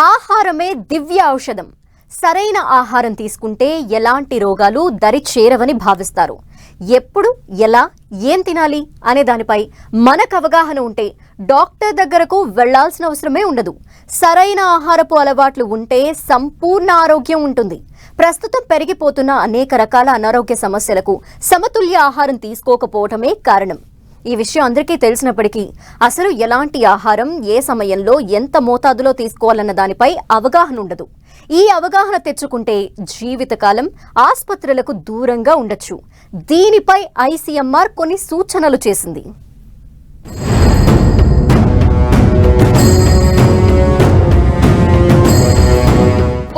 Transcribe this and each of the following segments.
ఆహారమే దివ్య ఔషధం. సరైన ఆహారం తీసుకుంటే ఎలాంటి రోగాలు దరి చేరవని భావిస్తారు. ఎప్పుడు ఎలా ఏం తినాలి అనే దానిపై మనకు అవగాహన ఉంటే డాక్టర్ దగ్గరకు వెళ్లాల్సిన అవసరమే ఉండదు. సరైన ఆహారపు అలవాట్లు ఉంటే సంపూర్ణ ఆరోగ్యం ఉంటుంది. ప్రస్తుతం పెరిగిపోతున్న అనేక రకాల అనారోగ్య సమస్యలకు సమతుల్య ఆహారం తీసుకోకపోవటమే కారణం. ఈ విషయం అందరికీ తెలిసినప్పటికీ అసలు ఎలాంటి ఆహారం ఏ సమయంలో ఎంత మోతాదులో తీసుకోవాలన్న దానిపై అవగాహన ఉండదు. ఈ అవగాహన తెచ్చుకుంటే జీవితకాలం ఆసుపత్రులకు దూరంగా ఉండొచ్చు. దీనిపై ఐసీఎంఆర్ కొన్ని సూచనలు చేసింది.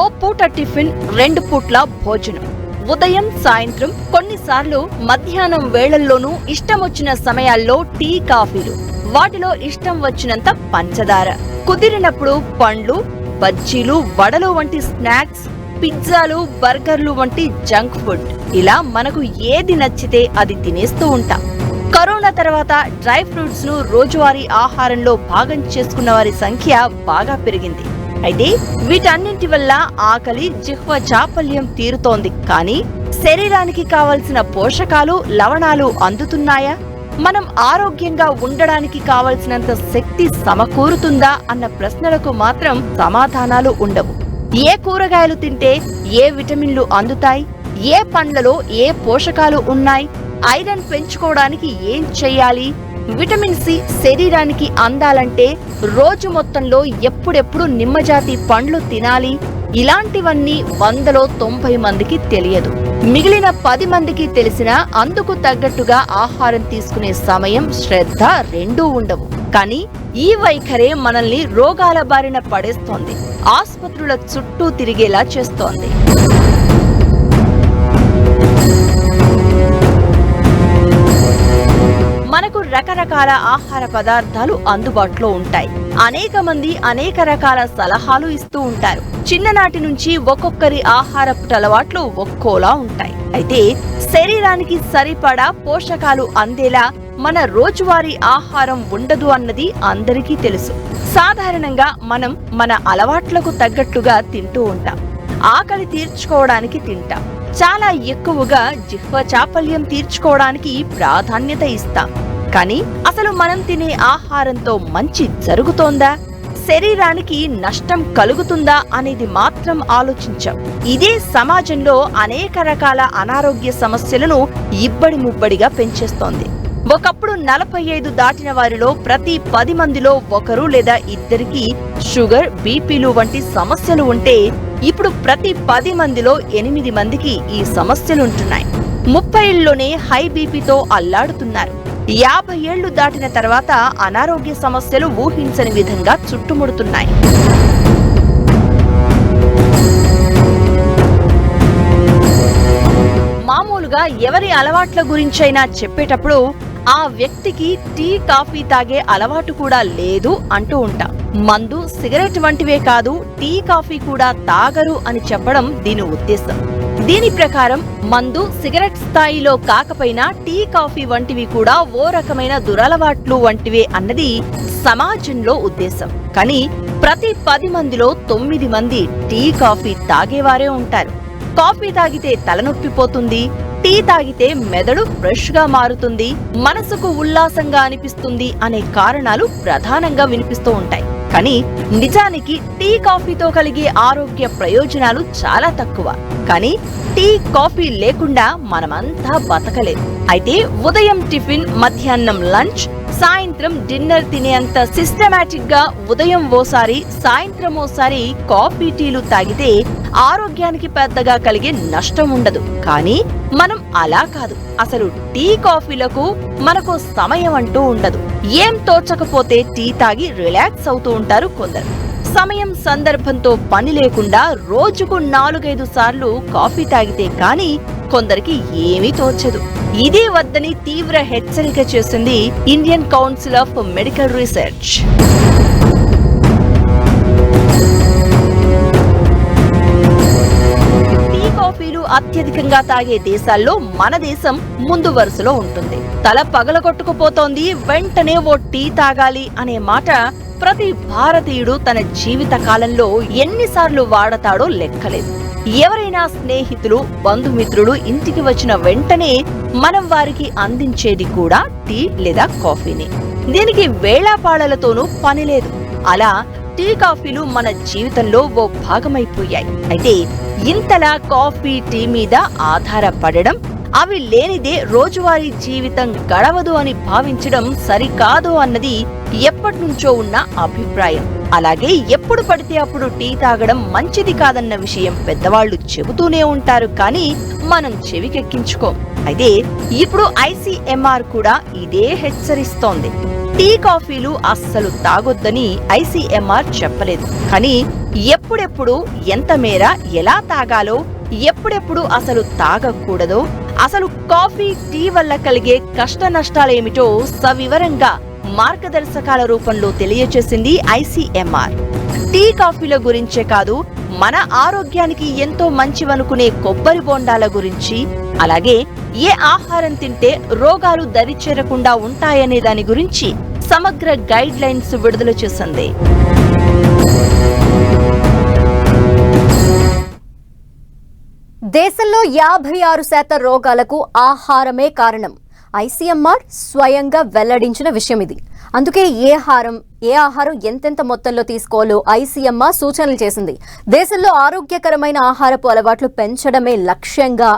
ఓ పూట టిఫిన్, 2 పూట్ల భోజనం, ఉదయం సాయంత్రం కొన్నిసార్లు మధ్యాహ్నం వేళల్లోనూ ఇష్టమొచ్చిన సమయాల్లో టీ, కాఫీలు, వాటిలో ఇష్టం వచ్చినంత పంచదార, కుదిరినప్పుడు పండ్లు, బజ్జీలు, వడలు వంటి స్నాక్స్, పిజ్జాలు, బర్గర్లు వంటి జంక్ ఫుడ్. ఇలా మనకు ఏది నచ్చితే అది తినేస్తూ ఉంటాం. కరోనా తర్వాత డ్రై ఫ్రూట్స్ ను రోజువారీ ఆహారంలో భాగం చేసుకున్న వారి సంఖ్య బాగా పెరిగింది. అయితే వీటన్నింటి వల్ల ఆకలి, జిహ్వ చాపల్యం తీరుతోంది. కానీ శరీరానికి కావలసిన పోషకాలు, లవణాలు అందుతున్నాయా? మనం ఆరోగ్యంగా ఉండడానికి కావలసినంత శక్తి సమకూరుతుందా అన్న ప్రశ్నలకు మాత్రం సమాధానాలు ఉండవు. ఏ కూరగాయలు తింటే ఏ విటమిన్లు అందుతాయి? ఏ పండ్లలో ఏ పోషకాలు ఉన్నాయి? ఐరన్ పెంచుకోవడానికి ఏం చెయ్యాలి? విటమిన్ సి శరీరానికి అందాలంటే రోజు మొత్తంలో ఎప్పుడెప్పుడు నిమ్మజాతి పండ్లు తినాలి? ఇలాంటివన్నీ 100లో 90 మందికి తెలియదు. మిగిలిన 10 మందికి తెలిసినా అందుకు తగ్గట్టుగా ఆహారం తీసుకునే సమయం, శ్రద్ధ రెండూ ఉండవు. కానీ ఈ వైఖరే మనల్ని రోగాల బారిన పడేస్తోంది, ఆసుపత్రుల చుట్టూ తిరిగేలా చేస్తోంది. మనకు రకరకాల ఆహార పదార్థాలు అందుబాటులో ఉంటాయి. అనేక మంది అనేక రకాల సలహాలు ఇస్తూ ఉంటారు. చిన్ననాటి నుంచి ఒక్కొక్కరి ఆహారపు అలవాట్లు ఒక్కోలా ఉంటాయి. అయితే శరీరానికి సరిపడా పోషకాలు అందేలా మన రోజువారీ ఆహారం ఉండదు అన్నది అందరికీ తెలుసు. సాధారణంగా మనం మన అలవాట్లకు తగ్గట్టుగా తింటూ ఉంటాం. ఆకలి తీర్చుకోవడానికి తింటాం. చాలా ఎక్కువగా జిహ్వ చాపల్యం తీర్చుకోవడానికి ప్రాధాన్యత ఇస్తాం. కానీ అసలు మనం తినే ఆహారంతో మంచి జరుగుతోందా, శరీరానికి నష్టం కలుగుతుందా అనేది మాత్రం ఆలోచించాం. ఇదే సమాజంలో అనేక రకాల అనారోగ్య సమస్యలను ఇబ్బడి ముబ్బడిగా పెంచేస్తోంది. ఒకప్పుడు 45 దాటిన వారిలో ప్రతి 10 మందిలో ఒకరు లేదా ఇద్దరికి షుగర్, బీపీలు వంటి సమస్యలు ఉంటే ఇప్పుడు ప్రతి 10 మందిలో 8 మందికి ఈ సమస్యలుంటున్నాయి. 30 ఏళ్లలోనే హై బీపీతో అల్లాడుతున్నారు. 50 ఏళ్లు దాటిన తర్వాత అనారోగ్య సమస్యలు ఊహించని విధంగా చుట్టుముడుతున్నాయి. మామూలుగా ఎవరి అలవాట్ల గురించైనా చెప్పేటప్పుడు ఆ వ్యక్తికి టీ, కాఫీ తాగే అలవాటు కూడా లేదు అంటూ ఉంటాం. మందు, సిగరెట్ వంటివే కాదు, టీ, కాఫీ కూడా తాగరు అని చెప్పడం దీని ఉద్దేశం. దీని ప్రకారం మందు, సిగరెట్ స్థాయిలో కాకపోయినా టీ, కాఫీ వంటివి కూడా ఓ రకమైన దురలవాట్లు వంటివే అన్నది సమాజంలో ఉద్దేశం. కానీ ప్రతి 10 మందిలో 9 మంది టీ, కాఫీ తాగేవారే ఉంటారు. కాఫీ తాగితే తలనొప్పి పోతుంది, టీ తాగితే మెదడు ఫ్రెష్ గా మారుతుంది, మనసుకు ఉల్లాసంగా అనిపిస్తుంది అనే కారణాలు ప్రధానంగా వినిపిస్తూ ఉంటాయి. కానీ నిజానికి టీ, కాఫీతో కలిగే ఆరోగ్య ప్రయోజనాలు చాలా తక్కువ. కానీ టీ, కాఫీ లేకుండా మనమంతా బతకలేదు. అయితే ఉదయం టిఫిన్, మధ్యాహ్నం లంచ్, సాయంత్రం డిన్నర్ తినేంత సిస్టమాటిక్ గా ఉదయం ఓసారి, సాయంత్రం ఓసారి కాఫీ, టీలు తాగితే ఆరోగ్యానికి పెద్దగా కలిగే నష్టం ఉండదు. కానీ మనం అలా కాదు. అసలు టీ, కాఫీలకు మనకు సమయం అంటూ ఉండదు. ఏం తోచకపోతే టీ తాగి రిలాక్స్ అవుతూ ఉంటారు కొందరు. సమయం, సందర్భంతో పని లేకుండా రోజుకు 4-5 సార్లు కాఫీ తాగితే కానీ కొందరికి ఏమీ తోచదు. ఇదే వద్దని తీవ్ర హెచ్చరిక చేసింది Indian Council of Medical Research. Tea, కాఫీలు అత్యధికంగా తాగే దేశాల్లో మన దేశం ముందు వరుసలో ఉంటుంది. తల పగలగొట్టుకుపోతోంది, వెంటనే ఓ టీ తాగాలి అనే మాట ప్రతి భారతీయుడు తన జీవిత కాలంలో ఎన్నిసార్లు వాడతాడో లెక్కలేదు. ఎవరైనా స్నేహితులు, బంధుమిత్రులు ఇంటికి వచ్చిన వెంటనే మనం వారికి అందించేది కూడా టీ లేదా కాఫీని. దీనికి వేళాపాళలతోనూ పనిలేదు. అలా టీ కాఫీలు మన జీవితంలో ఓ భాగమైపోయాయి. అయితే ఇంతలా కాఫీ, టీ మీద ఆధారపడడం, అవి లేనిదే రోజువారీ జీవితం గడవదు అని భావించడం సరికాదు అన్నది ఎప్పటినుంచో ఉన్న అభిప్రాయం. అలాగే ఎప్పుడు పడితే అప్పుడు టీ తాగడం మంచిది కాదన్న విషయం పెద్దవాళ్లు చెబుతూనే ఉంటారు, కానీ మనం చెవికెక్కించుకోం. అయితే ఇప్పుడు ఐసీఎంఆర్ కూడా ఇదే హెచ్చరిస్తోంది. టీ కాఫీలు అస్సలు తాగొద్దని ఐసీఎంఆర్ చెప్పలేదు, కానీ ఎప్పుడెప్పుడు, ఎంత మేర, ఎలా తాగాలో, ఎప్పుడెప్పుడు అసలు తాగకూడదో, అసలు కాఫీ, టీ వల్ల కలిగే కష్ట నష్టాలేమిటో సవివరంగా మార్గదర్శకాల రూపంలో తెలియచేసింది ఐసీఎంఆర్. టీ కాఫీల గురించే కాదు, మన ఆరోగ్యానికి ఎంతో మంచివనుకునే కొబ్బరి బొండాల గురించి, అలాగే ఏ ఆహారం తింటే రోగాలు దరిచేరకుండా ఉంటాయనే దాని గురించి సమగ్ర గైడ్ లైన్స్ విడుదల చేసింది. దేశంలో 56% రోగాలకు ఆహారమే కారణం. ఐసీఎంఆర్ స్వయంగా వెల్లడించిన విషయం ఇది. అందుకే ఏ ఆహారం ఎంతెంత మొత్తంలో తీసుకోవాలో ఐసీఎంఆర్ సూచనలు చేసింది. దేశంలో ఆరోగ్యకరమైన ఆహారపు అలవాట్లు పెంచడమే లక్ష్యంగా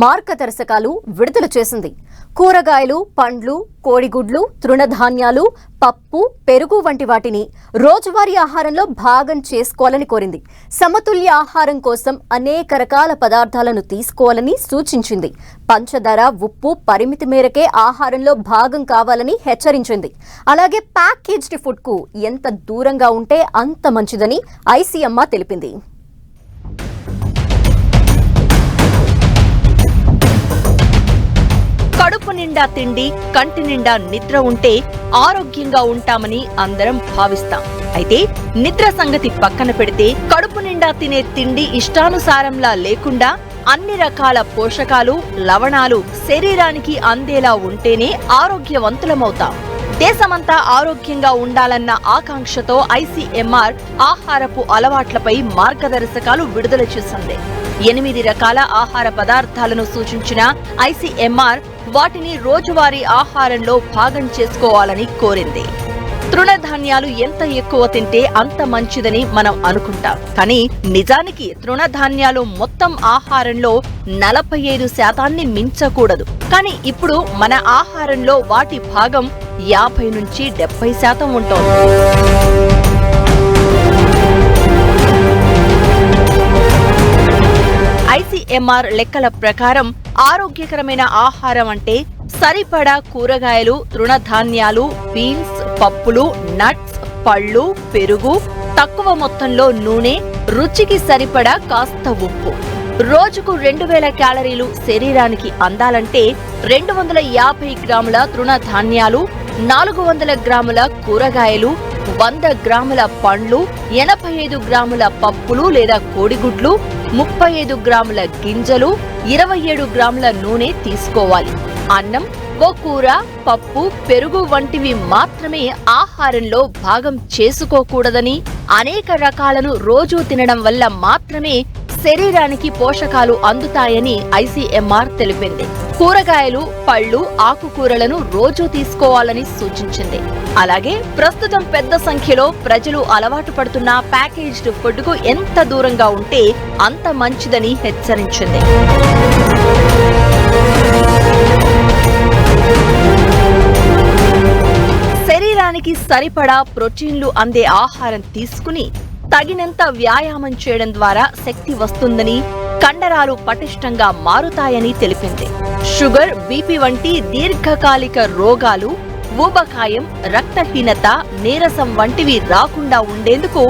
మార్గదర్శకాలు విడుదల చేసింది. కూరగాయలు, పండ్లు, కోడిగుడ్లు, తృణధాన్యాలు, పప్పు, పెరుగు వంటి వాటిని రోజువారీ ఆహారంలో భాగం చేసుకోవాలని కోరింది. సమతుల్య ఆహారం కోసం అనేక రకాల పదార్థాలను తీసుకోవాలని సూచించింది. పంచదార, ఉప్పు పరిమితి మేరకే ఆహారంలో భాగం కావాలని హెచ్చరించింది. అలాగే ప్యాకేజ్డ్ ఫుడ్ కు ఎంత దూరంగా ఉంటే అంత మంచిదని ఐసీఎంఆర్ తెలిపింది. కడుపు నిండా తిండి, కంటి నిండా నిద్ర ఉంటే ఆరోగ్యంగా ఉంటామని అందరం భావిస్తాం. అయితే నిద్ర సంగతి పక్కన పెడితే, కడుపు నిండా తినే తిండి ఇష్టానుసారంలా లేకుండా అన్ని రకాల పోషకాలు, లవణాలు శరీరానికి అందేలా ఉంటేనే ఆరోగ్యవంతులమవుతాం. దేశమంతా ఆరోగ్యంగా ఉండాలన్న ఆకాంక్షతో ఐసీఎంఆర్ ఆహారపు అలవాట్లపై మార్గదర్శకాలు విడుదల చేసింది. 8 రకాల ఆహార పదార్థాలను సూచించిన ఐసీఎంఆర్ వాటిని రోజువారీ ఆహారంలో భాగం చేసుకోవాలని కోరింది. తృణధాన్యాలు ఎంత ఎక్కువ తింటే అంత మంచిదని మనం అనుకుంటాం, కానీ నిజానికి తృణధాన్యాలు మొత్తం ఆహారంలో 45% మించకూడదు. కానీ ఇప్పుడు మన ఆహారంలో వాటి భాగం 50 నుంచి 70% ఉంటుంది. ఐసీఎంఆర్ లెక్కల ప్రకారం ఆరోగ్యకరమైన ఆహారం అంటే సరిపడా కూరగాయలు, తృణధాన్యాలు, బీన్స్, పప్పులు, నట్స్, పళ్ళు, పెరుగు, తక్కువ మొత్తంలో నూనె, రుచికి సరిపడా కాస్త ఉప్పు. రోజుకు 2000 క్యాలరీలు శరీరానికి అందాలంటే 250 గ్రాముల తృణధాన్యాలు, 400 గ్రాముల కూరగాయలు, 100 గ్రాముల పండ్లు, 85 గ్రాముల పప్పులు లేదా కోడిగుడ్లు, 35 గ్రాముల గింజలు, 27 గ్రాముల నూనె తీసుకోవాలి. అన్నం, ఓ కూర, పప్పు, పెరుగు వంటివి మాత్రమే ఆహారంలో భాగం చేసుకోకూడదని, అనేక రకాలను రోజూ తినడం వల్ల మాత్రమే శరీరానికి పోషకాలు అందుతాయని ఐసీఎంఆర్ తెలిపింది. కూరగాయలు, పళ్ళు, ఆకుకూరలను రోజూ తీసుకోవాలని సూచించింది. అలాగే ప్రస్తుతం పెద్ద సంఖ్యలో ప్రజలు అలవాటు పడుతున్న ప్యాకేజ్డ్ ఫుడ్ కు ఎంత దూరంగా ఉంటే అంత మంచిదని హెచ్చరించింది. శరీరానికి సరిపడా ప్రోటీన్లు అందే ఆహారం తీసుకుని తగినంత వ్యాయామం చేయడం ద్వారా శక్తి వస్తుందని, కండరాలు పటిష్టంగా మారుతాయని తెలిపింది. షుగర్, బీపీ వంటి దీర్ఘకాలిక రోగాలు, ఊబకాయం, రక్తహీనత, నీరసం వంటివి రాకుండా ఉండేందుకు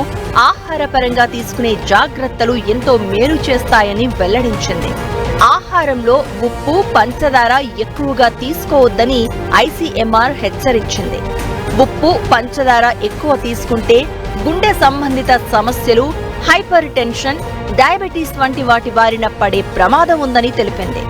ఆహారపరంగా తీసుకునే జాగ్రత్తలు ఎంతో మేలు చేస్తాయని వెల్లడించింది. ఆహారంలో ఉప్పు, పంచదార ఎక్కువగా తీసుకోవద్దని ఐసీఎంఆర్ హెచ్చరించింది. ఉప్పు, పంచదార ఎక్కువ తీసుకుంటే గుండె సంబంధిత సమస్యలు, హైపర్ టెన్షన్, డయాబెటీస్ వంటి వాటి బారిన పడే ప్రమాదం ఉందని తెలిపింది.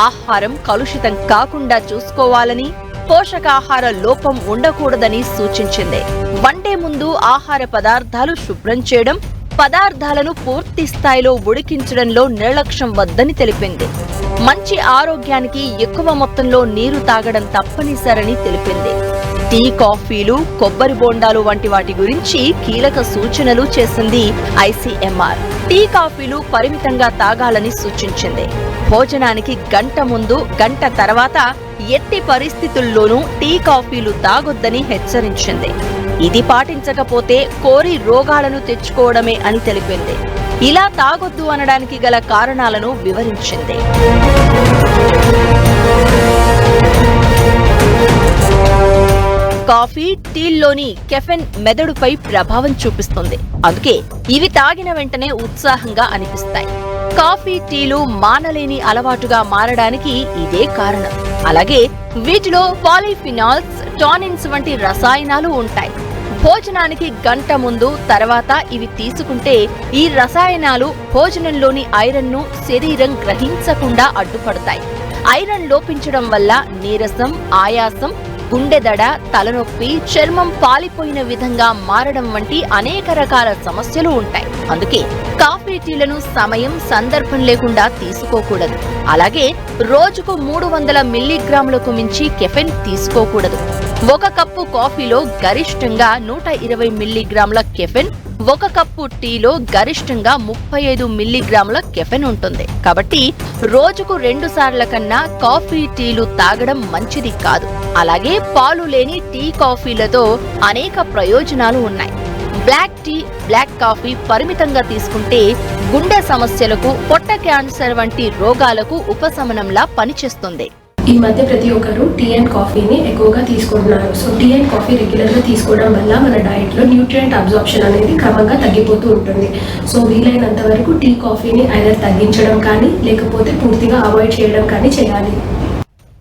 ఆహారం కలుషితం కాకుండా చూసుకోవాలని, పోషకాహార లోపం ఉండకూడదని సూచించింది. వండే ముందు ఆహార పదార్థాలు శుభ్రం చేయడం, పదార్థాలను పూర్తి స్థాయిలో ఉడికించడంలో నిర్లక్ష్యం వద్దని తెలిపింది. మంచి ఆరోగ్యానికి ఎక్కువ మొత్తంలో నీరు తాగడం తప్పనిసరని తెలిపింది. టీ, కాఫీలు, కొబ్బరి బోండాలు వంటి వాటి గురించి కీలక సూచనలు చేసింది ఐసీఎంఆర్. టీ, కాఫీలు పరిమితంగా తాగాలని సూచించింది. భోజనానికి గంట ముందు, గంట తర్వాత ఎట్టి పరిస్థితుల్లోనూ టీ, కాఫీలు తాగొద్దని హెచ్చరించింది. ఇది పాటించకపోతే కోరి రోగాలను తెచ్చుకోవడమే అని తెలిపింది. ఇలా తాగొద్దు అనడానికి గల కారణాలను వివరించింది. కాఫీ, టీల్లోని కెఫెన్ మెదడుపై ప్రభావం చూపిస్తుంది. అందుకే ఇవి తాగిన వెంటనే ఉత్సాహంగా అనిపిస్తాయి. కాఫీ, టీలు మానలేని అలవాటుగా మారడానికి ఇదే కారణం. అలాగే వీటిలో పాలిఫినాల్స్, టానిన్స్ వంటి రసాయనాలు ఉంటాయి. భోజనానికి గంట ముందు, తర్వాత ఇవి తీసుకుంటే ఈ రసాయనాలు భోజనంలోని ఐరన్ను శరీరం గ్రహించకుండా అడ్డుపడతాయి. ఐరన్ లోపించడం వల్ల నీరసం, ఆయాసం, గుండెదడ, తలనొప్పి, చర్మం పాలిపోయిన విధంగా మారడం వంటి అనేక రకాల సమస్యలు ఉంటాయి. అందుకే కాఫీ, టీలను సమయం, సందర్భం లేకుండా తీసుకోకూడదు. అలాగే రోజుకు 300 మిల్లీగ్రాములకు మించి కెఫెన్ తీసుకోకూడదు. ఒక కప్పు కాఫీలో గరిష్టంగా 120 మిల్లీగ్రాముల కెఫెన్, ఒక కప్పు టీలో గరిష్టంగా 35 మిల్లీగ్రాముల కెఫెన్ ఉంటుంది. కాబట్టి రోజుకు 2 సార్ల కన్నా కాఫీ, టీలు తాగడం మంచిది కాదు. అలాగే పాలు లేని టీ, కాఫీలతో అనేక ప్రయోజనాలు ఉన్నాయి. బ్లాక్ టీ, బ్లాక్ కాఫీ పరిమితంగా తీసుకుంటే గుండె సమస్యలకు, పొట్ట క్యాన్సర్ వంటి రోగాలకు ఉపశమనంలా పనిచేస్తుంది. ఈ మధ్య ప్రతి ఒక్కరు టీ అండ్ కాఫీని ఎక్కువగా తీసుకుంటున్నారు. సో టీ అండ్ కాఫీ రెగ్యులర్గా తీసుకోవడం వల్ల మన డైట్లో న్యూట్రియంట్ అబ్జార్ప్షన్ అనేది క్రమంగా తగ్గిపోతూ ఉంటుంది. సో వీలైనంత వరకు టీ, కాఫీని ఐదర్ తగ్గించడం కానీ లేకపోతే పూర్తిగా అవాయిడ్ చేయడం కానీ చేయాలి.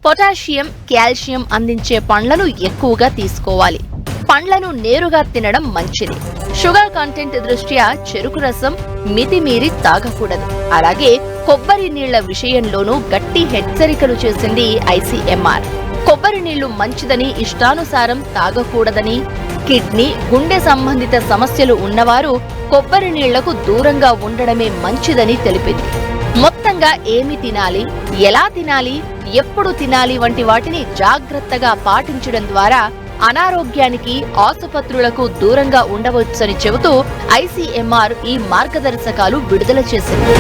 పొటాషియం, కాల్షియం అందించే పండ్లను ఎక్కువగా తీసుకోవాలి. పండ్లను నేరుగా తినడం మంచిది. షుగర్ కంటెంట్ దృష్ట్యా చెరుకు రసం మితిమీరి తాగకూడదు. అలాగే కొబ్బరి నీళ్ల విషయంలోనూ గట్టి హెచ్చరికలు చేసింది ఐసీఎంఆర్. కొబ్బరి నీళ్లు మంచిదని, ఇష్టానుసారం తాగకూడదని, కిడ్నీ, గుండె సంబంధిత సమస్యలు ఉన్నవారు కొబ్బరి నీళ్లకు దూరంగా ఉండడమే మంచిదని తెలిపింది. మొత్తంగా ఏమి తినాలి, ఎలా తినాలి, ఎప్పుడు తినాలి వంటి వాటిని జాగ్రత్తగా పాటించడం ద్వారా అనారోగ్యానికి, ఆసుపత్రులకు దూరంగా ఉండవచ్చని చెబుతూ ఐసీఎంఆర్ ఈ మార్గదర్శకాలు విడుదల చేసింది.